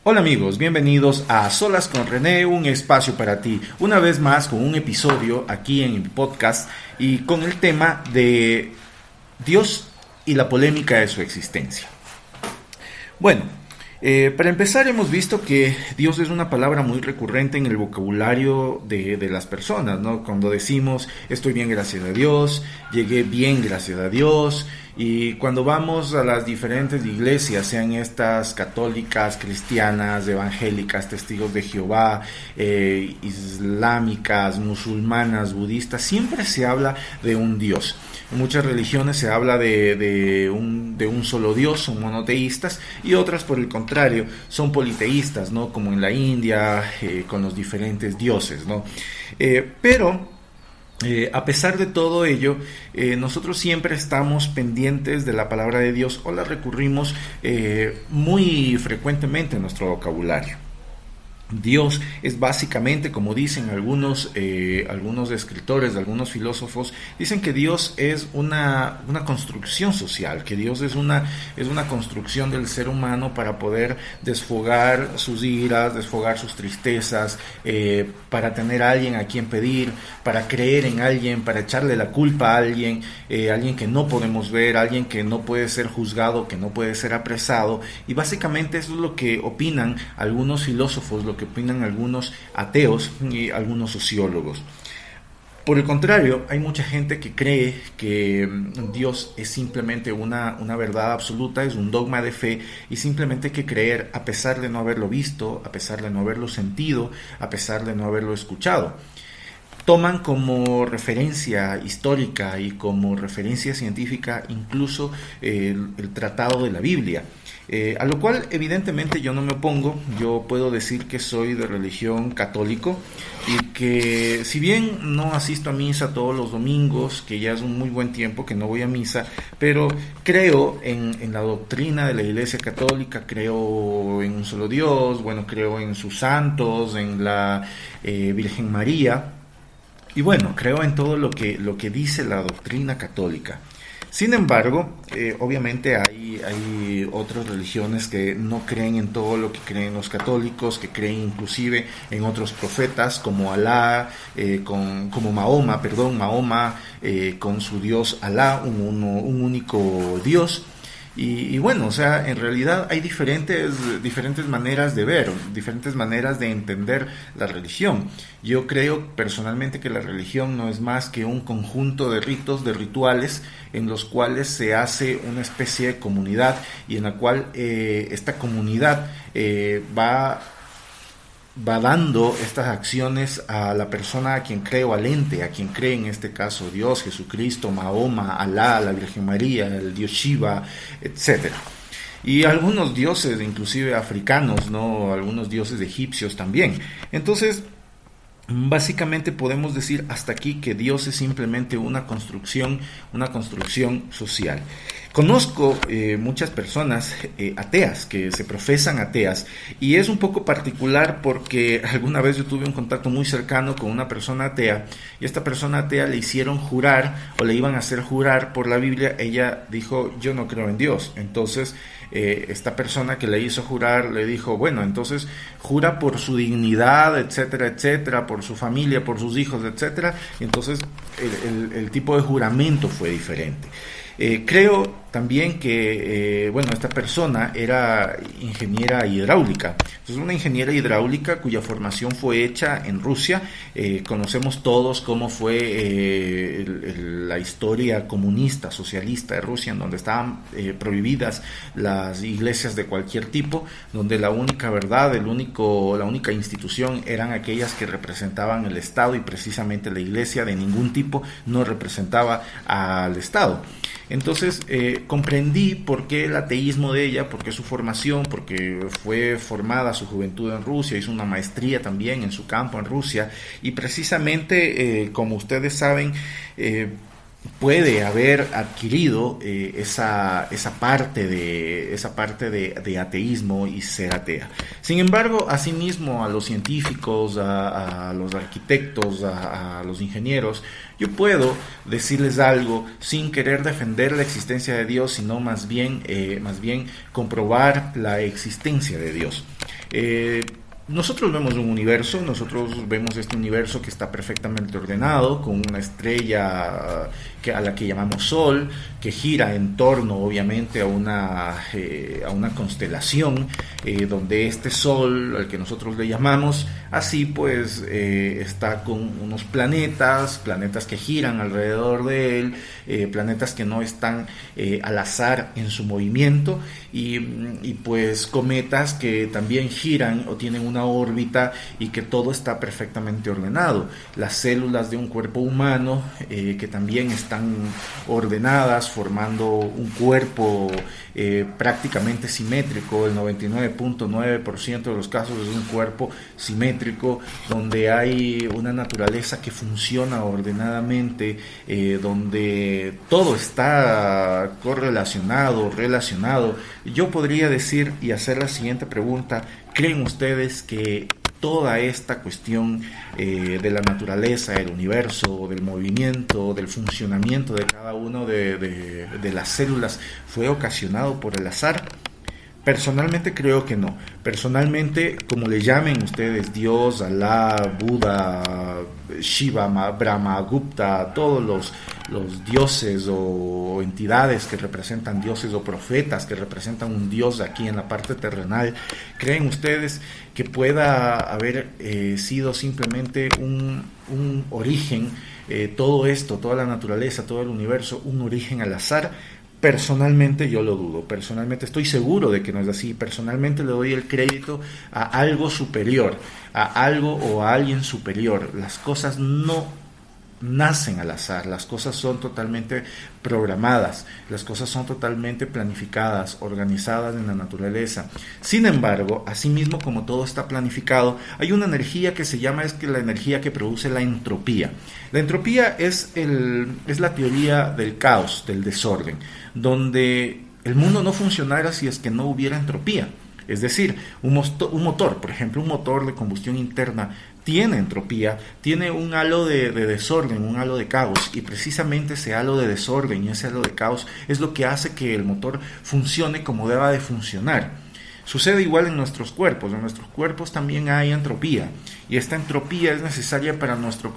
Hola amigos, bienvenidos a Solas con René, un espacio para ti. Una vez más con un episodio aquí en el podcast y con el tema de Dios y la polémica de su existencia. Bueno, para empezar hemos visto que Dios es una palabra muy recurrente en el vocabulario de las personas, ¿no? Cuando decimos estoy bien gracias a Dios, llegué bien gracias a Dios. Y cuando vamos a las diferentes iglesias, sean estas católicas, cristianas, evangélicas, testigos de Jehová, islámicas, musulmanas, budistas, siempre se habla de un Dios. En muchas religiones se habla de un solo Dios, son monoteístas, y otras por el contrario son politeístas, ¿no? Como en la India, con los diferentes dioses, ¿no? A pesar de todo ello, nosotros siempre estamos pendientes de la palabra de Dios o la recurrimos muy frecuentemente en nuestro vocabulario. Dios es básicamente, como dicen algunos escritores, algunos filósofos, dicen que Dios es una construcción social, que Dios es una construcción del ser humano para poder desfogar sus iras, desfogar sus tristezas, para tener a alguien a quien pedir, para creer en alguien, para echarle la culpa a alguien, alguien que no podemos ver, alguien que no puede ser juzgado, que no puede ser apresado. Y básicamente eso es lo que opinan algunos filósofos, lo que opinan algunos ateos y algunos sociólogos. Por el contrario, hay mucha gente que cree que Dios es simplemente una verdad absoluta, es un dogma de fe, y simplemente hay que creer a pesar de no haberlo visto, a pesar de no haberlo sentido, a pesar de no haberlo escuchado. Toman como referencia histórica y como referencia científica incluso el tratado de la Biblia. A lo cual evidentemente yo no me opongo. Yo puedo decir que soy de religión católico y que si bien no asisto a misa todos los domingos, que ya es un muy buen tiempo que no voy a misa, pero creo en la doctrina de la Iglesia Católica, creo en un solo Dios, bueno, creo en sus santos, en la Virgen María, y bueno, creo en todo lo que dice la doctrina católica. Sin embargo, obviamente hay otras religiones que no creen en todo lo que creen los católicos, que creen inclusive en otros profetas como Alá, como Mahoma, con su Dios Alá, un único Dios. Y bueno, o sea, en realidad hay diferentes maneras de ver, diferentes maneras de entender la religión. Yo creo personalmente que la religión no es más que un conjunto de ritos, de rituales, en los cuales se hace una especie de comunidad y en la cual esta comunidad va dando estas acciones a la persona a quien cree, o al ente a quien cree, en este caso Dios, Jesucristo, Mahoma, Alá, la Virgen María, el Dios Shiva, etcétera. Y algunos dioses, inclusive africanos, ¿no? Algunos dioses egipcios también. Entonces, básicamente podemos decir hasta aquí que Dios es simplemente una construcción social. Conozco muchas personas ateas, que se profesan ateas, y es un poco particular porque alguna vez yo tuve un contacto muy cercano con una persona atea, y esta persona atea le hicieron jurar, o le iban a hacer jurar por la Biblia. Ella dijo, yo no creo en Dios. Entonces esta persona que le hizo jurar le dijo, bueno, entonces jura por su dignidad, etcétera, etcétera, por su familia, por sus hijos, etcétera. Y entonces el tipo de juramento fue diferente. Creo también que, esta persona era ingeniera hidráulica. Entonces, una ingeniera hidráulica cuya formación fue hecha en Rusia. Conocemos todos cómo fue la historia comunista, socialista de Rusia, en donde estaban prohibidas las iglesias de cualquier tipo, donde la única verdad, la única institución eran aquellas que representaban el Estado, y precisamente la iglesia de ningún tipo no representaba al Estado. Entonces comprendí por qué el ateísmo de ella, por qué su formación, porque fue formada su juventud en Rusia, hizo una maestría también en su campo en Rusia, y precisamente como ustedes saben, puede haber adquirido esa parte de ateísmo y ser atea. Sin embargo, asimismo, a los científicos, a los arquitectos, a los ingenieros, yo puedo decirles algo sin querer defender la existencia de Dios, sino más bien comprobar la existencia de Dios. Nosotros vemos un universo, nosotros vemos este universo que está perfectamente ordenado, con una estrella a la que llamamos Sol, que gira en torno obviamente a una constelación, donde este Sol, al que nosotros le llamamos, así pues está con unos planetas que giran alrededor de él, planetas que no están al azar en su movimiento, y pues cometas que también giran o tienen una órbita, y que todo está perfectamente ordenado. Las células de un cuerpo humano que también están ordenadas, formando un cuerpo prácticamente simétrico. El 99.9% de los casos es un cuerpo simétrico, donde hay una naturaleza que funciona ordenadamente, donde todo está correlacionado, relacionado. Yo podría decir y hacer la siguiente pregunta: ¿creen ustedes que toda esta cuestión de la naturaleza, del universo, del movimiento, del funcionamiento de cada uno de las células fue ocasionado por el azar? Personalmente creo que no. Personalmente, como le llamen ustedes, Dios, Alá, Buda, Shiva, Brahma, Gupta, todos los dioses o entidades que representan dioses, o profetas que representan un dios aquí en la parte terrenal, ¿creen ustedes que pueda haber sido simplemente un origen, todo esto, toda la naturaleza, todo el universo, un origen al azar? Personalmente yo lo dudo, personalmente estoy seguro de que no es así, personalmente le doy el crédito a algo superior, a algo o a alguien superior. Las cosas no nacen al azar, las cosas son totalmente programadas, las cosas son totalmente planificadas, organizadas en la naturaleza. Sin embargo, asimismo como todo está planificado, hay una energía que se llama, es que la energía que produce la entropía. La entropía es la teoría del caos, del desorden, donde el mundo no funcionara si es que no hubiera entropía. Es decir, un motor, por ejemplo, un motor de combustión interna tiene entropía, tiene un halo de desorden, un halo de caos, y precisamente ese halo de desorden y ese halo de caos es lo que hace que el motor funcione como deba de funcionar. Sucede igual en nuestros cuerpos también hay entropía, y esta entropía es necesaria para nuestro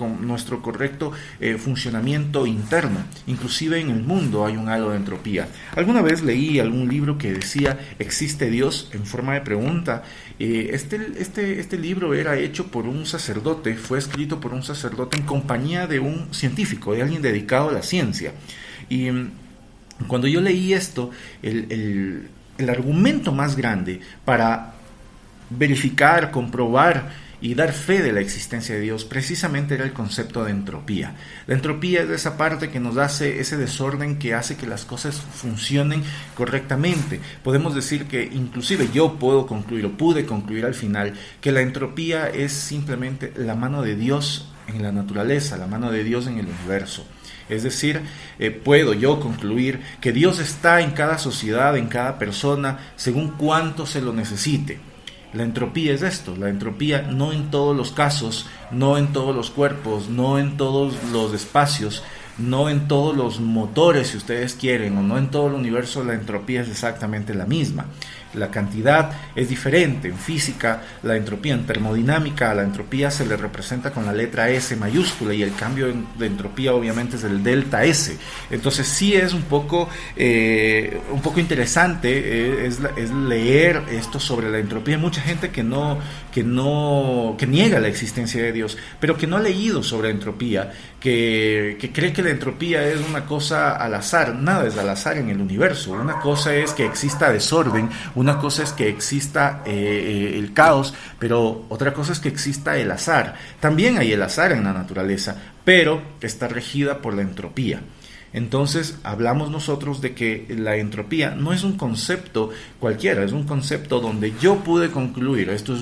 correcto funcionamiento interno. Inclusive en el mundo hay un halo de entropía. Alguna vez leí algún libro que decía ¿existe Dios?, en forma de pregunta. Este libro era hecho por un sacerdote, fue escrito por un sacerdote en compañía de un científico, de alguien dedicado a la ciencia. Y cuando yo leí esto, el argumento más grande para verificar, comprobar y dar fe de la existencia de Dios precisamente era el concepto de entropía. La entropía es esa parte que nos hace ese desorden, que hace que las cosas funcionen correctamente. Podemos decir que inclusive yo pude concluir al final que la entropía es simplemente la mano de Dios en la naturaleza, la mano de Dios en el universo. Es decir, puedo yo concluir que Dios está en cada sociedad, en cada persona, según cuánto se lo necesite. La entropía es esto, la entropía no en todos los casos, no en todos los cuerpos, no en todos los espacios, no en todos los motores, si ustedes quieren, o no en todo el universo. La entropía es exactamente la misma. La cantidad es diferente. En física, la entropía, en termodinámica, la entropía se le representa con la letra S mayúscula, y el cambio de entropía obviamente es el delta S. Entonces sí es un poco interesante es leer esto sobre la entropía. Hay mucha gente que niega la existencia de Dios, pero que no ha leído sobre entropía, que cree que la entropía es una cosa al azar. Nada es al azar en el universo. Una cosa es que exista desorden, una cosa es que exista el caos, pero otra cosa es que exista el azar. También hay el azar en la naturaleza, pero está regida por la entropía. Entonces hablamos nosotros de que la entropía no es un concepto cualquiera, es un concepto donde yo pude concluir, esto es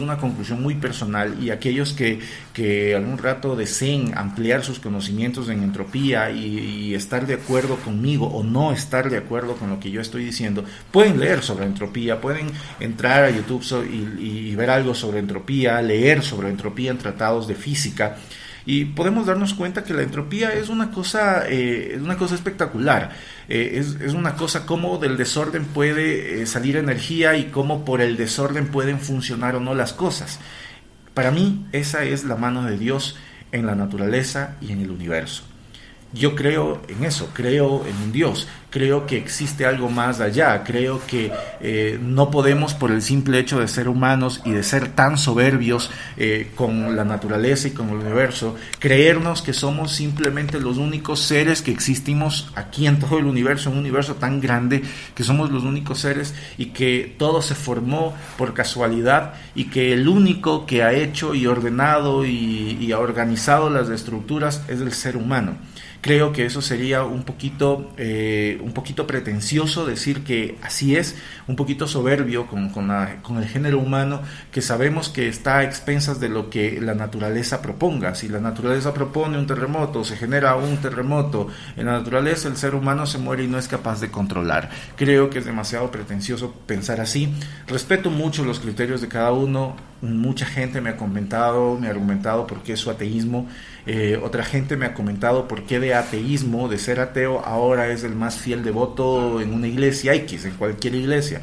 una conclusión muy personal, y aquellos que algún rato deseen ampliar sus conocimientos en entropía y estar de acuerdo conmigo o no estar de acuerdo con lo que yo estoy diciendo, pueden leer sobre entropía, pueden entrar a YouTube y ver algo sobre entropía, leer sobre entropía en tratados de física. Y podemos darnos cuenta que la entropía es una cosa espectacular. Es una cosa como del desorden puede salir energía y cómo por el desorden pueden funcionar o no las cosas. Para mí esa es la mano de Dios en la naturaleza y en el universo. Yo creo en eso, creo en un Dios, creo que existe algo más allá, creo que no podemos, por el simple hecho de ser humanos y de ser tan soberbios con la naturaleza y con el universo, creernos que somos simplemente los únicos seres que existimos aquí en todo el universo, un universo tan grande, que somos los únicos seres y que todo se formó por casualidad y que el único que ha hecho y ordenado y ha organizado las estructuras es el ser humano. Creo que eso sería un poquito pretencioso decir que así es, un poquito soberbio con el género humano, que sabemos que está a expensas de lo que la naturaleza proponga. Si la naturaleza propone un terremoto, se genera un terremoto en la naturaleza, el ser humano se muere y no es capaz de controlar. Creo que es demasiado pretencioso pensar así. Respeto mucho los criterios de cada uno. Mucha gente me ha argumentado por qué su ateísmo. Otra gente me ha comentado por qué de ateísmo, de ser ateo, ahora es el más fiel devoto en una iglesia X, en cualquier iglesia.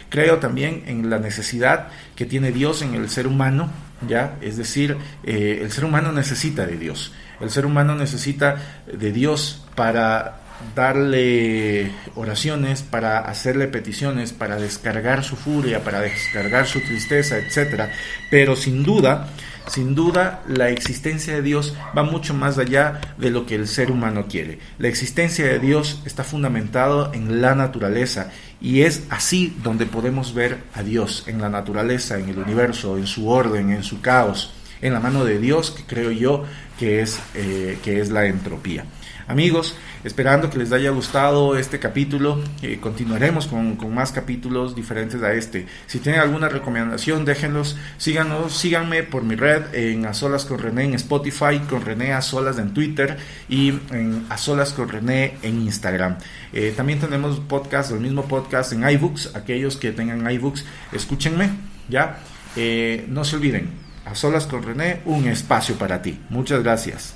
Creo también en la necesidad que tiene Dios en el ser humano, ¿ya? Es decir, el ser humano necesita de Dios. El ser humano necesita de Dios para darle oraciones, para hacerle peticiones, para descargar su furia, para descargar su tristeza, etcétera. Pero sin duda, la existencia de Dios va mucho más allá de lo que el ser humano quiere. La existencia de Dios está fundamentado en la naturaleza y es así donde podemos ver a Dios, en la naturaleza, en el universo, en su orden, en su caos, en la mano de Dios, que creo yo que es la entropía. Amigos, esperando que les haya gustado este capítulo, continuaremos con más capítulos diferentes a este. Si tienen alguna recomendación, déjenlos, síganme por mi red en A Solas con René en Spotify, con René A Solas en Twitter y en A Solas con René en Instagram. También tenemos el mismo podcast en iBooks. Aquellos que tengan iBooks, escúchenme, ¿ya? No se olviden, A Solas con René, un espacio para ti. Muchas gracias.